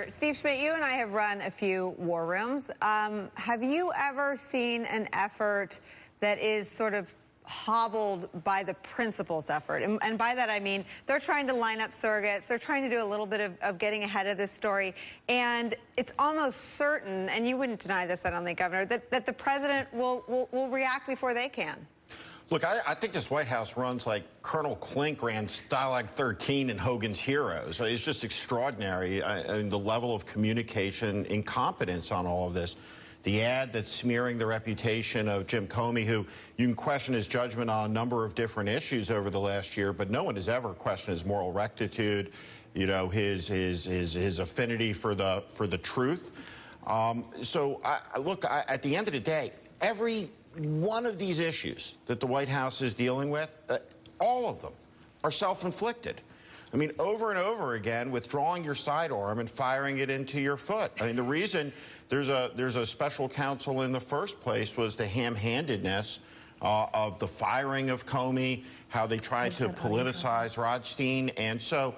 Steve Schmidt, you and I have run a few war rooms. Have you ever seen an effort that is sort of hobbled by the principal's effort? And by that I mean they're trying to line up surrogates. They're trying to do a little bit of getting ahead of this story. And it's almost certain, and you wouldn't deny this, I don't think, Governor, that the president will react before they can. Look, I think this White House runs like Colonel Klink ran Stalag 13 in Hogan's Heroes. It's just extraordinary. I mean, the level of communication, incompetence on all of this. The ad that's smearing the reputation of Jim Comey, who you can question his judgment on a number of different issues over the last year, but no one has ever questioned his moral rectitude, you know, his affinity for the truth. Look, at the end of the day, every one of these issues that the White House is dealing with, all of them are self-inflicted. I mean, over and over again, withdrawing your sidearm and firing it into your foot. I mean, the reason there's a special counsel in the first place was the ham-handedness of the firing of Comey, how they tried to politicize Rothstein. And so,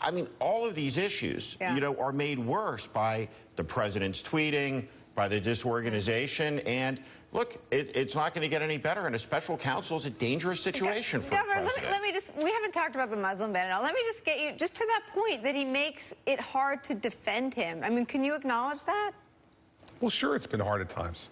I mean, all of these issues, you know, are made worse by the president's tweeting, by the disorganization, and look, it's not going to get any better, and a special counsel is a dangerous situation for Governor, the president. let me just, we haven't talked about the Muslim ban at all. Let me just get you just to that point that he makes it hard to defend him. I mean, can you acknowledge that? Well, sure, it's been hard at times.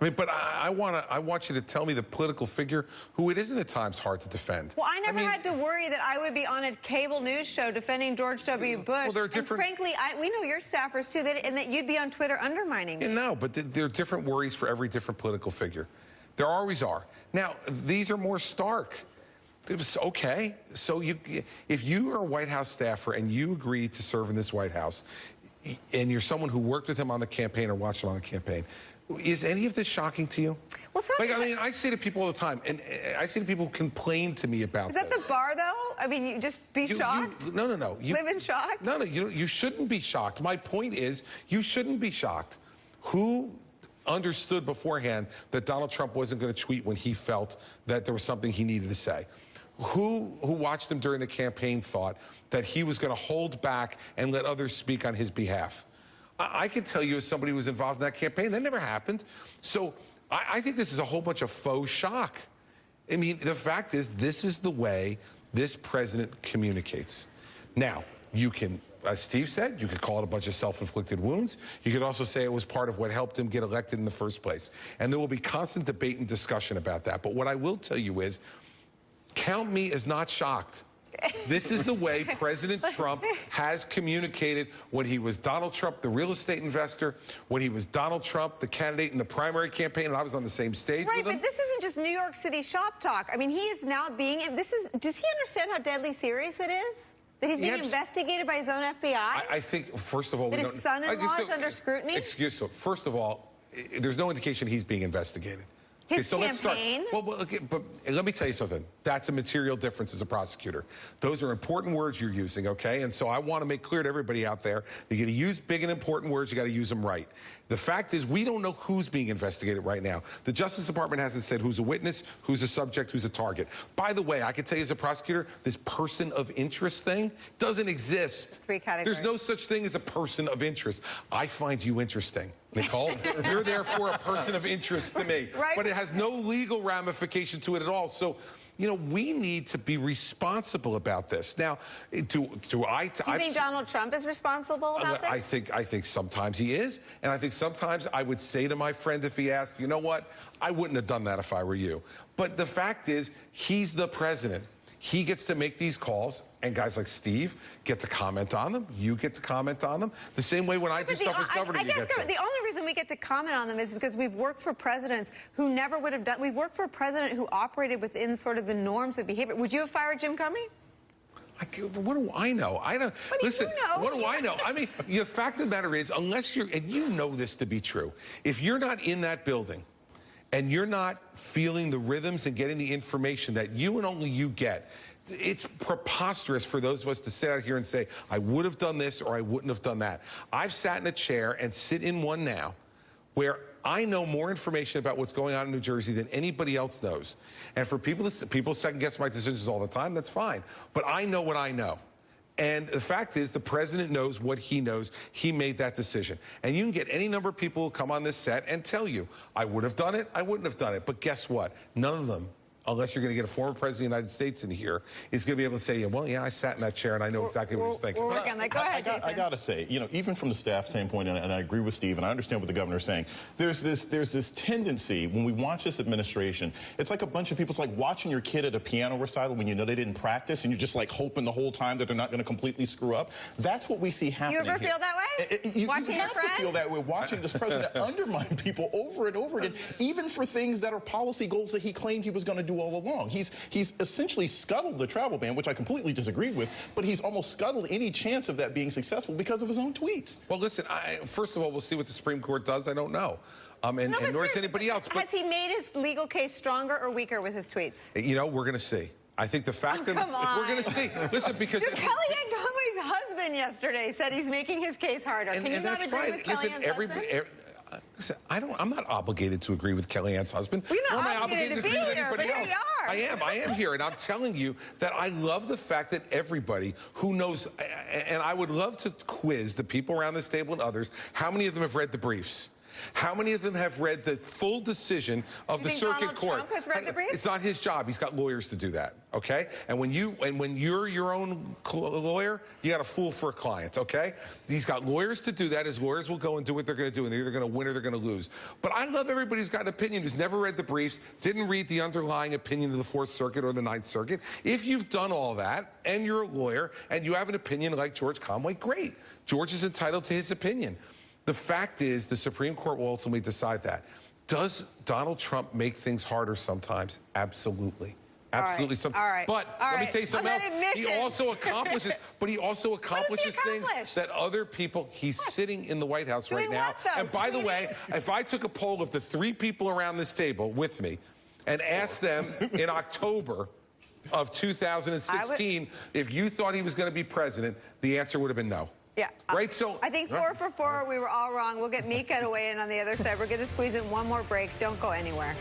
I mean, but I want you to tell me the political figure who it isn't at times hard to defend. Well, I never had to worry that I would be on a cable news show defending George W. Bush. Well, there are different. And frankly, we know your staffers too, and that you'd be on Twitter undermining me. No, but there are different worries for every different political figure. There always are. Now, these are more stark. It was okay. So if you are a White House staffer and you agree to serve in this White House, and you're someone who worked with him on the campaign or watched him on the campaign, is any of this shocking to you? Well, like, I mean, I say to people all the time, and I say to people who complain to me about this. Is that the bar, though? I mean, you just be shocked? No. Live in shock? No, you shouldn't be shocked. My point is, you shouldn't be shocked. Who understood beforehand that Donald Trump wasn't going to tweet when he felt that there was something he needed to say? Who watched him during the campaign thought that he was going to hold back and let others speak on his behalf? I can tell you, as somebody who was involved in that campaign, that never happened. So I think this is a whole bunch of faux shock. I mean, the fact is, this is the way this president communicates. Now, you can, as Steve said, you could call it a bunch of self-inflicted wounds. You could also say it was part of what helped him get elected in the first place. And there will be constant debate and discussion about that. But what I will tell you is, count me as not shocked. This is the way President Trump has communicated when he was Donald Trump, the real estate investor, when he was Donald Trump, the candidate in the primary campaign, and I was on the same stage with him. Right, but this isn't just New York City shop talk. I mean, he is now being, does he understand how deadly serious it is? That he's being investigated by his own FBI? I think, first of all, that his son-in-law is under scrutiny? Excuse me. First of all, there's no indication he's being investigated. His campaign? But let me tell you something. That's a material difference as a prosecutor. Those are important words you're using, okay? And so I want to make clear to everybody out there, you're going to use big and important words, you got to use them right. The fact is, we don't know who's being investigated right now. The Justice Department hasn't said who's a witness, who's a subject, who's a target. By the way, I can tell you as a prosecutor, this person of interest thing doesn't exist. 3 categories. There's no such thing as a person of interest. I find you interesting, Nicole. You're therefore a person of interest to me. Right. But it has no legal ramification to it at all. So, you know, we need to be responsible about this. Now, do you think Donald Trump is responsible about this? I think sometimes he is, and I think sometimes I would say to my friend if he asked, you know what, I wouldn't have done that if I were you. But the fact is, he's the president. He gets to make these calls, and guys like Steve get to comment on them. You get to comment on them. The same way when I do stuff as governor, you get to. The only reason we get to comment on them is because we've worked for presidents who never would have done. We've worked for a president who operated within sort of the norms of behavior. Would you have fired Jim Comey? What do I know? I don't. Listen, you know? What do I know? I mean, the fact of the matter is, unless you're, and you know this to be true, if you're not in that building, and you're not feeling the rhythms and getting the information that you and only you get, it's preposterous for those of us to sit out here and say, I would have done this or I wouldn't have done that. I've sat in a chair and sit in one now where I know more information about what's going on in New Jersey than anybody else knows. And for people second guess my decisions all the time, that's fine. But I know what I know. And the fact is, the president knows what he knows. He made that decision. And you can get any number of people who come on this set and tell you, I would have done it, I wouldn't have done it. But guess what? None of them, unless you're going to get a former president of the United States in here, is going to be able to say, well, yeah, I sat in that chair and I know exactly what he was thinking. We're working on that. Go ahead, Jason. I got to say, even from the staff standpoint, and I agree with Steve, and I understand what the governor's saying, there's this tendency when we watch this administration, it's like a bunch of people, it's like watching your kid at a piano recital when you know they didn't practice and you're just like hoping the whole time that they're not going to completely screw up. That's what we see happening. You ever feel that way? You watching have to feel that way watching this president undermine people over and over again, even for things that are policy goals that he claimed he was going to do all along. He's essentially scuttled the travel ban, which I completely disagree with, but he's almost scuttled any chance of that being successful because of his own tweets. Well, listen, first of all, we'll see what the Supreme Court does. I don't know. And nor does anybody else. Has he made his legal case stronger or weaker with his tweets? We're going to see. I think the fact that we're going to see. Listen, because Kellyanne Conway's husband yesterday said he's making his case harder. Can you not agree with Kellyanne's husband? Listen, I'm not obligated to agree with Kellyanne's husband. Well, you're not Nor am I obligated to be agree with here, anybody but here else. you are. I am here, and I'm telling you that I love the fact that everybody who knows, and I would love to quiz the people around this table and others, how many of them have read the briefs? How many of them have read the full decision of the circuit court? Donald Trump has read the briefs? It's not his job. He's got lawyers to do that, okay? And when you're your own lawyer, you got a fool for a client, okay? He's got lawyers to do that. His lawyers will go and do what they're going to do, and they're either going to win or they're going to lose. But I love everybody who's got an opinion, who's never read the briefs, didn't read the underlying opinion of the Fourth Circuit or the Ninth Circuit. If you've done all that, and you're a lawyer, and you have an opinion like George Conway, great. George is entitled to his opinion. The fact is, the Supreme Court will ultimately decide that. Does Donald Trump make things harder sometimes? Absolutely. Absolutely. All right. But let me tell you something else. He also accomplishes, things that other people, he's sitting in the White House right now. And by the way, if I took a poll of the 3 people around this table with me and asked them in October of 2016 if you thought he was going to be president, the answer would have been no. Yeah. Right? So I think 4 for 4, we were all wrong. We'll get Mika to weigh in on the other side. We're going to squeeze in one more break. Don't go anywhere.